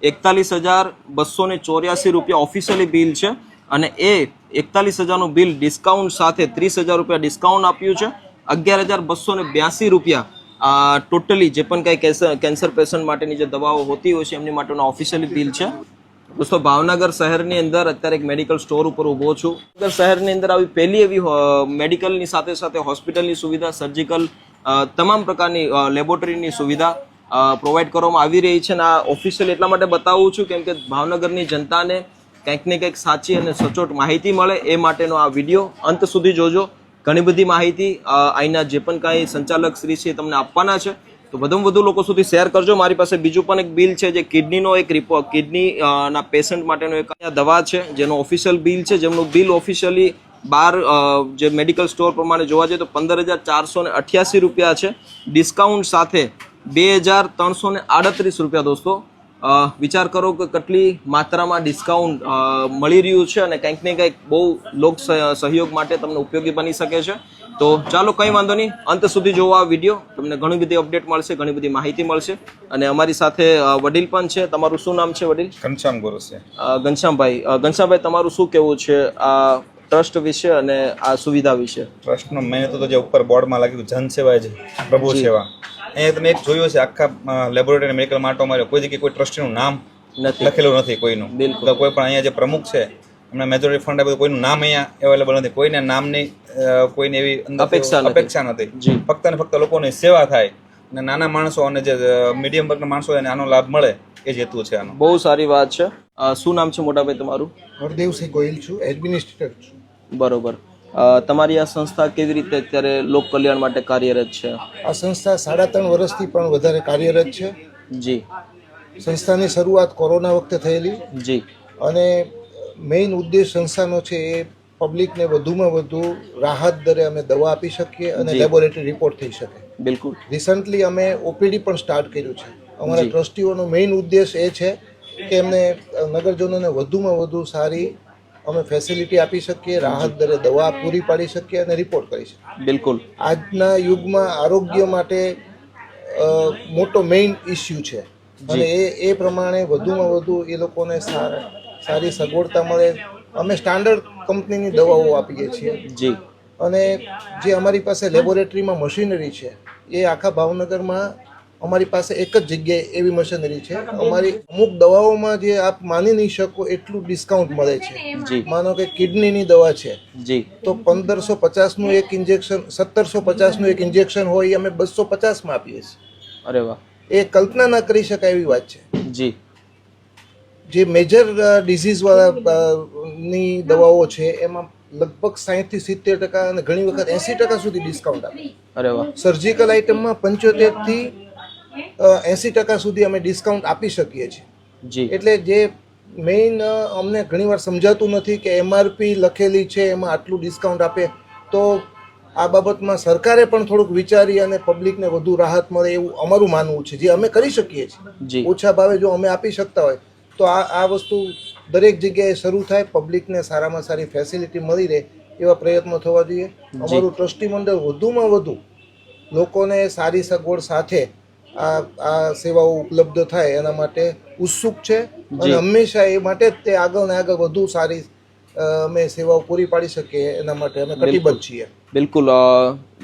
41,284 રૂપિયા officially bill છે અને એ 41,000નું બિલ ડિસ્કાઉન્ટ સાથે 30,000 રૂપિયા ડિસ્કાઉન્ટ આપ્યું છે. 11,282 રૂપિયા ટોટલી જે પણ કાંઈ કેન્સર પેશન્ટ માટેની જે દવાઓ હોતી હોય છે એમની માટેનું ઓફિશિયલી બિલ છે. દોસ્તો ભાવનગર શહેરની અંદર અત્યારે એક મેડિકલ સ્ટોર ઉપર ઊભો છું. ભાવનગર શહેરની અંદર આવી પહેલી એવી મેડિકલની સાથે સાથે હોસ્પિટલની સુવિધા, સર્જિકલ તમામ પ્રકારની લેબોરેટરીની સુવિધા પ્રોવાઈડ કરવામાં આવી રહી છે. અને આ ઓફિશિયલ એટલા માટે બતાવું છું કેમ કે ભાવનગરની જનતાને કંઈક ને કંઈક સાચી અને સચોટ માહિતી મળે એ માટેનો આ વિડીયો અંત સુધી જોજો. ઘણી બધી માહિતી અહીંના જે પણ કાંઈ સંચાલક શ્રી છે તમને આપવાના છે, તો વધુમાં વધુ લોકો સુધી શેર કરજો. મારી પાસે બીજું પણ એક બિલ છે જે કિડનીનો એક રિપોર્ટ, કિડની ના પેશન્ટ માટેનો એક દવા છે જેનો ઓફિશિયલ બિલ છે, જેમનું બિલ ઓફિશિયલી બાર જે મેડિકલ સ્ટોર પ્રમાણે જોવા જઈએ તો 15,488 રૂપિયા છે. ડિસ્કાઉન્ટ સાથે 2,338 રૂપિયા. દોસ્તો વિચાર કરો કે કેટલી માત્રામાં ડિસ્કાઉન્ટ મળી રહ્યું છે અને કંઈક ને કંઈક બહુ લોક સહયોગ માટે તમને ઉપયોગી બની શકે છે. તો ચાલો કંઈ વાંધો નહીં, અંત સુધી જોવો આ વિડીયો, તમને ઘણી બધી અપડેટ મળશે, ઘણી બધી માહિતી મળશે. અને અમારી સાથે વડીલ પણ છે. તમારું શું નામ છે વડીલ? ઘનશ્યામ ગોરસિયા. ઘનશ્યામભાઈ, તમારું શું કહેવું છે આ ટ્રસ્ટ વિશે અને આ સુવિધા વિશે? ટ્રસ્ટનો મેન તો જે ઉપર બોર્ડમાં લાગ્યું જન સેવા છે, પ્રભુ સેવા, અહીંયા તમે એક જોયું છે આખા લેબોરેટરી મેડિકલ માટે અમારે કોઈ જગ્યાએ કોઈ ટ્રસ્ટીનું નામ લખેલું નથી કોઈનું. તો કોઈ પણ અહીંયા જે પ્રમુખ છે એમના મેજોરિટી ફંડ બધું કોઈનું નામ અહીંયા અવેલેબલ નથી, કોઈને નામની કોઈને એવી અપેક્ષા નથી. ફક્ત ને ફક્ત લોકોની સેવા થાય અને નાના માણસો અને જે મીડિયમ વર્ગના માણસો એને આનો લાભ મળે એ જ હેતુ છે આનો. બહુ સારી વાત છે. શું નામ છે મોટાભાઈ તમારું? હરદેવસિંહ ગોહિલ છું, એડમિનિસ્ટ્રેટર છું. બરોબર. તમારી આ સંસ્થા કેવી રીતે અત્યારે લોક કલ્યાણ માટે કાર્યરત છે? આ સંસ્થા 3.5 વર્ષથી પણ વધારે કાર્યરત છે. જી. સંસ્થાની શરૂઆત કોરોના વખતે થયેલી. જી. અને મેઇન ઉદ્દેશ સંસ્થાનો છે એ પબ્લિકને વધુમાં વધુ રાહત દરે અમે દવા આપી શકીએ અને લેબોરેટરી રિપોર્ટ થઈ શકે. બિલકુલ. રિસન્ટલી અમે ઓપીડી પણ સ્ટાર્ટ કર્યું છે. અમારા ટ્રસ્ટીઓનો મેઇન ઉદ્દેશ એ છે કે એમને નગરજનોને વધુમાં વધુ સારી અમે ફેસિલિટી આપી શકીએ, રાહત દરે દવા પૂરી પાડી શકીએ અને રિપોર્ટ કરી શકીએ. બિલકુલ. આજના યુગમાં આરોગ્ય માટે મોટો મેઇન ઇસ્યુ છે અને એ પ્રમાણે વધુમાં વધુ એ લોકોને સારી સગવડતા મળે. અમે સ્ટાન્ડર્ડ કંપનીની દવાઓ આપીએ છીએ. જી. અને જે અમારી પાસે લેબોરેટરીમાં મશીનરી છે એ આખા ભાવનગરમાં અમારી પાસે એક જ જગ્યાએ એવી મશીનરી છે. અમારી અમુક દવાઓમાં જે આપ માની નહીં શકો એટલું ડિસ્કાઉન્ટ મળે છે. માનો કે કિડનીની દવા છે તો 1,550નું એક ઇન્જેક્શન, 1,750નું એક ઇન્જેક્શન હોય અમે 250માં આપીએ છીએ. અરે વાહ, એ કલ્પના ના કરી શકાય એવી વાત છે. જી. જે મેજર ડિઝીઝ વાળાની દવાઓ છે એમાં લગભગ 60-70% અને ઘણી વખત 80% સુધી ડિસ્કાઉન્ટ આપે. અરે વાહ. સર્જિકલ આઇટમમાં 75% થી 80% સુધી અમે ડિસ્કાઉન્ટ આપી શકીએ છીએ. જી. એટલે જે મેઇન અમને ઘણીવાર સમજાતું નથી કે એમઆરપી લખેલી છે એમાં આટલું ડિસ્કાઉન્ટ આપે, તો આ બાબતમાં સરકારે પણ થોડુંક વિચારી અને પબ્લિકને વધુ રાહત મળે એવું અમારું માનવું છે, જે અમે કરી શકીએ છીએ. ઓછા ભાવે જો અમે આપી શકતા હોય તો આ વસ્તુ દરેક જગ્યાએ શરૂ થાય, પબ્લિકને સારામાં સારી ફેસિલિટી મળી રહે એવા પ્રયત્નો થવા જોઈએ. અમારું ટ્રસ્ટી મંડળ વધુમાં વધુ લોકોને સારી સગવડ સાથે આ સેવાઓ ઉપલબ્ધ થાય એના માટે ઉત્સુક છે અને હંમેશા એ માટે જ તે આગળ ને આગળ વધુ સારી અમે સેવાઓ પૂરી પાડી શકીએ એના માટે અમે કટિબદ્ધ છીએ. બિલકુલ.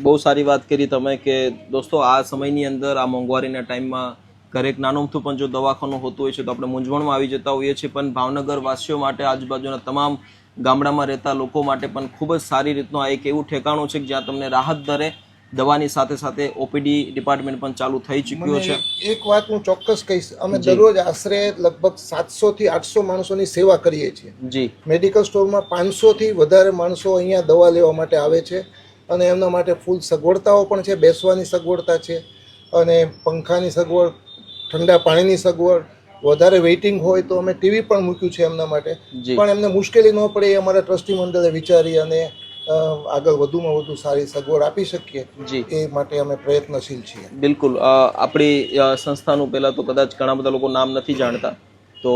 બહુ સારી વાત કરી તમે કે દોસ્તો આ સમયની અંદર આ મોંઘવારીના ટાઈમમાં ઘરે નાનું અમથું પણ જો દવાખાનું હોતું હોય છે તો આપણે મૂંઝવણમાં આવી જતા હોઈએ છીએ, પણ ભાવનગર વાસીઓ માટે, આજુબાજુના તમામ ગામડામાં રહેતા લોકો માટે પણ ખૂબ જ સારી રીતનું આ એક એવું ઠેકાણું છે કે જ્યાં તમને રાહત દરે દવાની સાથે સાથે ઓપીડી ડિપાર્ટમેન્ટ પણ ચાલુ થઈ ચૂક્યો છે. એક વાત હું ચોક્કસ કહીશ, અમે દરરોજ આશરે લગભગ 700 થી 800 માણસોની સેવા કરીએ છીએ. જી. મેડિકલ સ્ટોરમાં 500 થી વધારે માણસો અહીંયા દવા લેવા માટે આવે છે અને એમના માટે ફૂલ સગવડતાઓ પણ છે. બેસવાની સગવડતા છે અને પંખાની સગવડ, ઠંડા પાણીની સગવડ, વધારે વેઇટિંગ હોય તો અમે ટીવી પણ મૂક્યું છે એમના માટે, પણ એમને મુશ્કેલી ન પડે એ અમારા ટ્રસ્ટી મંડળે વિચારી અને આગળ વધુમાં વધુ સારી સગવડ આપી શકીએ એ માટે અમે પ્રયત્નશીલ છીએ. બિલકુલ. આપણી સંસ્થાનું પહેલાં તો કદાચ ઘણા બધા લોકો નામ નથી જાણતા, તો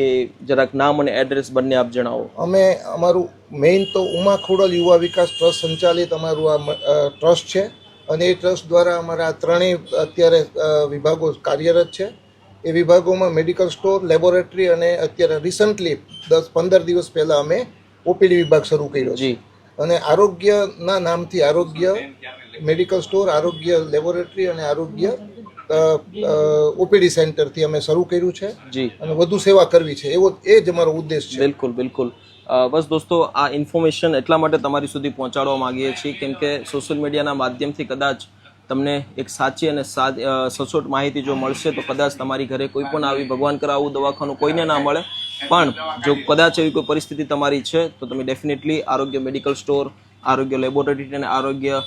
એ જરાક નામ અને એડ્રેસ બંને આપ જણાવો. અમે અમારું મેઇન તો ઉમા ખોડલ યુવા વિકાસ ટ્રસ્ટ સંચાલિત અમારું આ ટ્રસ્ટ છે અને એ ટ્રસ્ટ દ્વારા અમારા ત્રણેય અત્યારે વિભાગો કાર્યરત છે. એ વિભાગોમાં મેડિકલ સ્ટોર, લેબોરેટરી અને અત્યારે રિસન્ટલી 10-15 દિવસ પહેલાં અમે ઓપીડી વિભાગ શરૂ કર્યો છે. જી અને આરોગ્યના નામથી આરોગ્ય મેડિકલ સ્ટોર, આરોગ્ય લેબોરેટરી અને આરોગ્ય ઓપીડી સેન્ટરથી અમે શરૂ કર્યું છે જી અને વધુ સેવા કરવી છે એવો એ જ અમારો ઉદ્દેશ છે. બિલકુલ બિલકુલ. બસ દોસ્તો, આ ઇન્ફોર્મેશન એટલા માટે તમારી સુધી પહોંચાડવા માંગીએ છીએ કેમ કે સોશિયલ મીડિયાના માધ્યમથી કદાચ તમને એક સાચી અને સચોટ માહિતી જો મળશે તો કદાચ તમારી ઘરે કોઈ પણ આવી ભગવાન કરે આવું દવાખાનું કોઈને ના મળે, પણ જો કદાચ એવી કોઈ પરિસ્થિતિ તમારી છે તો તમે ડેફિનેટલી આરોગ્ય મેડિકલ સ્ટોર, આરોગ્ય લેબોરેટરી અને આરોગ્ય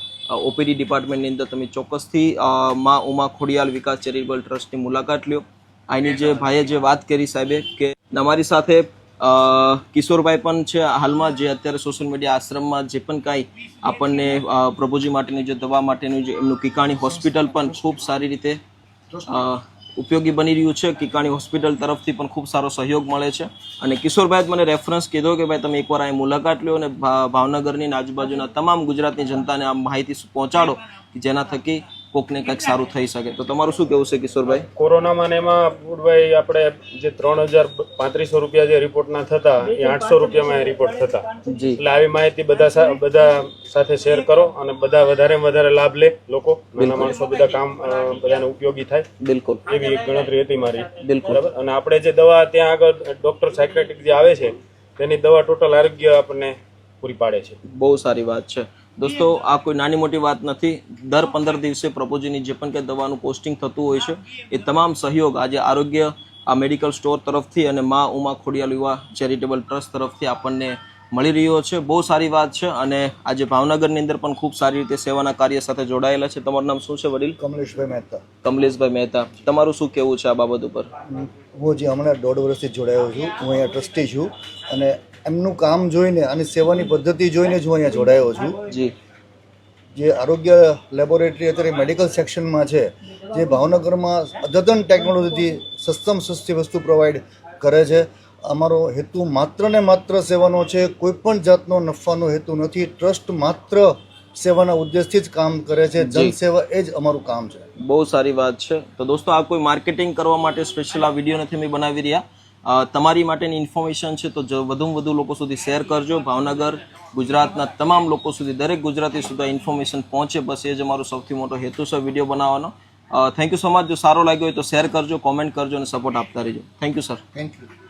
ઓપીડી ડિપાર્ટમેન્ટની અંદર તમે ચોક્કસથી મા ઉમા ખોડિયાલ વિકાસ ચેરિટેબલ ટ્રસ્ટની મુલાકાત લ્યો. આની જે ભાઈએ જે વાત કરી સાહેબે કે અમારી સાથે કિશોરભાઈ પણ છે હાલમાં, જે અત્યારે સોશિયલ મીડિયા આશ્રમમાં જે પણ કાંઈ આપણને પ્રભુજી માટેની જે દવા માટેનું જે એમનું કિકાણી હોસ્પિટલ પણ ખૂબ સારી રીતે ઉપયોગી બની રહ્યું છે. કિકાણી હોસ્પિટલ તરફથી પણ ખૂબ સારો સહયોગ મળે છે અને કિશોરભાઈ મને રેફરન્સ કીધો કે ભાઈ તમે એકવાર અહીં મુલાકાત લો અને ભાવનગરની આજુબાજુના તમામ ગુજરાતની જનતાને આ માહિતી પહોંચાડો જેના થકી કોકને કંઈક સારું થઈ શકે. તો તમારું શું કહેવું છે કિશોરભાઈ? કોરોનામાં ને એમાં પૂરભાઈ આપણે જે 3,3500 રૂપિયા જે રિપોર્ટના થતા એ 800 રૂપિયામાં રિપોર્ટ થતા. જી એટલે આવી માહિતી બધા સાથે શેર કરો અને બધા વધારે લાભ લે, લોકો નાના માણસો બધા કામ બધાને ઉપયોગી થાય. બિલકુલ એવી એક ગણતરી હતી મારી. બિલકુલ. બરાબર. અને આપણે જે દવા ત્યાં આગળ ડોક્ટર સાયક્રેટિક જે આવે છે તેની દવા ટોટલ આરોગ્ય આપણને પૂરી પાડે છે. બહુ સારી વાત છે દોસ્તો. આ કોઈ નાની મોટી વાત નથી. દર 15 દિવસે પ્રભુજીની જે પણ કંઈ દવાનું પોસ્ટિંગ થતું હોય છે એ તમામ સહયોગ આજે આરોગ્ય આ મેડિકલ સ્ટોર તરફથી અને મા ઉમા ખોડિયાલ યુવા ચેરિટેબલ ટ્રસ્ટ તરફથી આપણને મળી રહ્યો છે. બહુ સારી વાત છે અને આજે ભાવનગરની અંદર પણ ખૂબ સારી રીતે સેવાના કાર્ય સાથે જોડાયેલા છે. તમારું નામ શું છે વડીલ? કમલેશભાઈ મહેતા. કમલેશભાઈ મહેતા, તમારું શું કહેવું છે આ બાબત ઉપર? હું જે હમણાં 1.5 વર્ષથી જોડાયો છું. હું અહીંયા ટ્રસ્ટી છું અને એમનું કામ જોઈને અને સેવાની પદ્ધતિ જોઈને જ હું અહીંયા જોડાયો છું. જી. જે આરોગ્ય લેબોરેટરી અત્યારે મેડિકલ સેક્શનમાં છે, જે ભાવનગરમાં અદ્યતન ટેકનોલોજીથી સસ્તમ સસ્તી વસ્તુ પ્રોવાઈડ કરે છે. અમારો હેતુ માત્ર ને માત્ર સેવાનો છે, કોઈ પણ જાતનો નફાનો હેતુ નથી. ટ્રસ્ટ માત્ર સેવાના ઉદ્દેશથી જ કામ કરે છે. જનસેવા એ જ અમારું કામ છે. બહુ સારી વાત છે. તો દોસ્તો, આ કોઈ માર્કેટિંગ કરવા માટે સ્પેશિયલ આ વિડીયો નથી અમે બનાવી રહ્યા. તમારી માટેની ઇન્ફોર્મેશન છે તો વધુમાં વધુ લોકો સુધી શેર કરજો. ભાવનગર, ગુજરાતના તમામ લોકો સુધી, દરેક ગુજરાતી સુધી ઇન્ફોર્મેશન પહોંચે, બસ એ જ અમારો સૌથી મોટો હેતુ છે વિડીયો બનાવવાનો. Thank you so much. જો સારો લાગ્યો હોય તો શેર કરજો, કોમેન્ટ કરજો અને સપોર્ટ આપતા રહેજો. Thank you sir. Thank you.